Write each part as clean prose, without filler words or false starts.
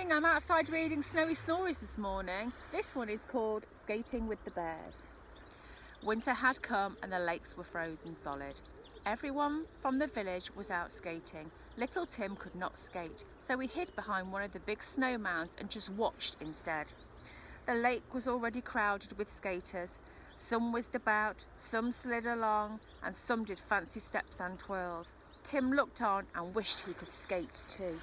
morning, I'm outside reading Snowy Stories this morning. This one is called Skating with the Bears. Winter had come and the lakes were frozen solid. Everyone from the village was out skating. Little Tim could not skate, so he hid behind one of the big snow mounds and just watched instead. The lake was already crowded with skaters. Some whizzed about, some slid along, and some did fancy steps and twirls. Tim looked on and wished he could skate too.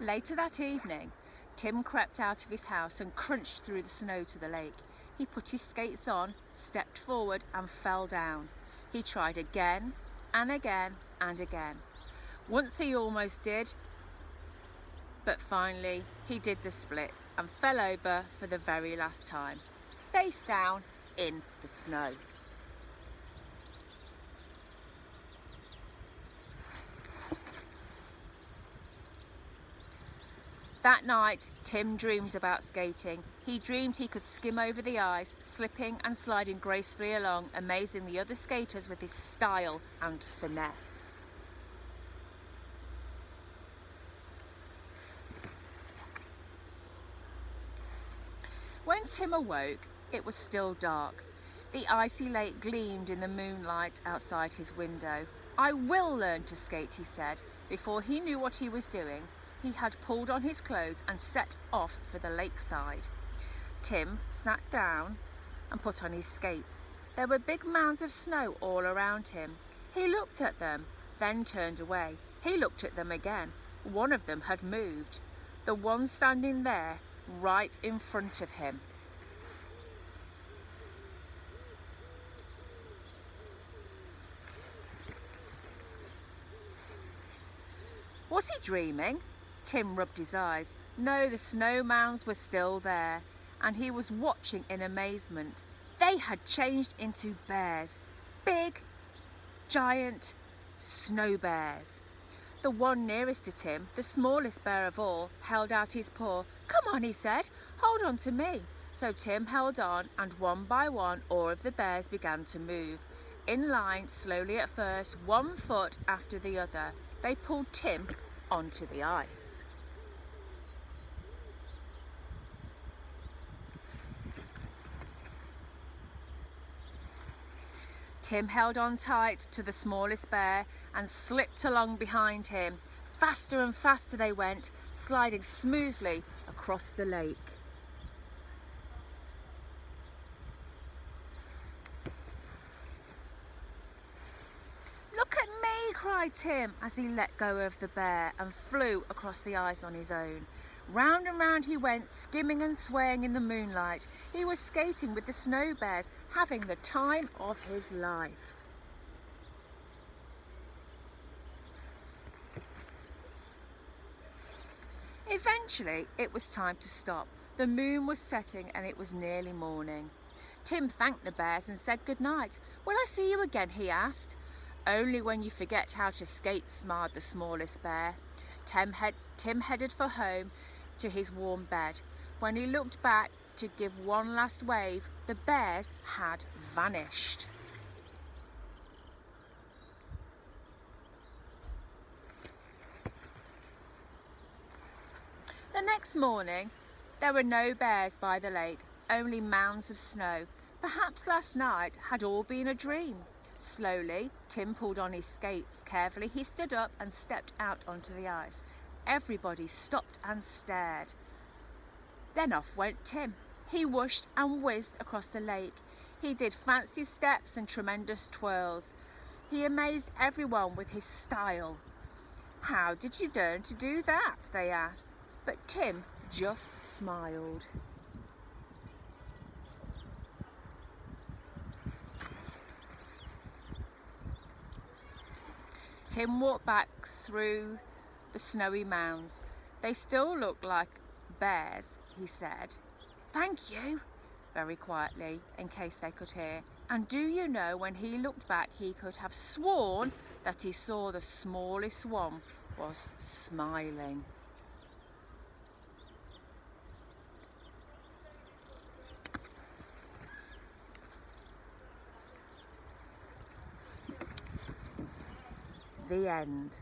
Later that evening, Tim crept out of his house and crunched through the snow to the lake. He put his skates on, stepped forward and fell down. He tried again and again and again. Once he almost did, but finally he did the splits and fell over for the very last time, face down in the snow. That night, Tim dreamed about skating. He dreamed he could skim over the ice, slipping and sliding gracefully along, amazing the other skaters with his style and finesse. When Tim awoke, it was still dark. The icy lake gleamed in the moonlight outside his window. "I will learn to skate," he said. Before he knew what he was doing, he had pulled on his clothes and set off for the lakeside. Tim sat down and put on his skates. There were big mounds of snow all around him. He looked at them, then turned away. He looked at them again. One of them had moved. The one standing there, right in front of him. Was he dreaming? Tim rubbed his eyes. No, the snow mounds were still there, and he was watching in amazement. They had changed into bears. Big, giant snow bears. The one nearest to Tim, the smallest bear of all, held out his paw. "Come on," he said, "hold on to me." So Tim held on, and one by one all of the bears began to move. In line, slowly at first, one foot after the other. They pulled Tim onto the ice. Tim held on tight to the smallest bear and slipped along behind him. Faster and faster they went, sliding smoothly across the lake. "Look at me," cried Tim as he let go of the bear and flew across the ice on his own. Round and round he went, skimming and swaying in the moonlight. He was skating with the snow bears, having the time of his life. Eventually, it was time to stop. The moon was setting and it was nearly morning. Tim thanked the bears and said goodnight. "Will I see you again?" he asked. "Only when you forget how to skate," smiled the smallest bear. Tim headed for home to his warm bed. When he looked back to give one last wave, the bears had vanished. The next morning, there were no bears by the lake, only mounds of snow. Perhaps last night had all been a dream. Slowly, Tim pulled on his skates. Carefully, he stood up and stepped out onto the ice. Everybody stopped and stared. Then off went Tim. He whooshed and whizzed across the lake. He did fancy steps and tremendous twirls. He amazed everyone with his style. "How did you learn to do that?" they asked. But Tim just smiled. Tim walked back through the snowy mounds. "They still look like bears," he said. "Thank you," very quietly, in case they could hear. And do you know, when he looked back, he could have sworn that he saw the smallest one was smiling. The end.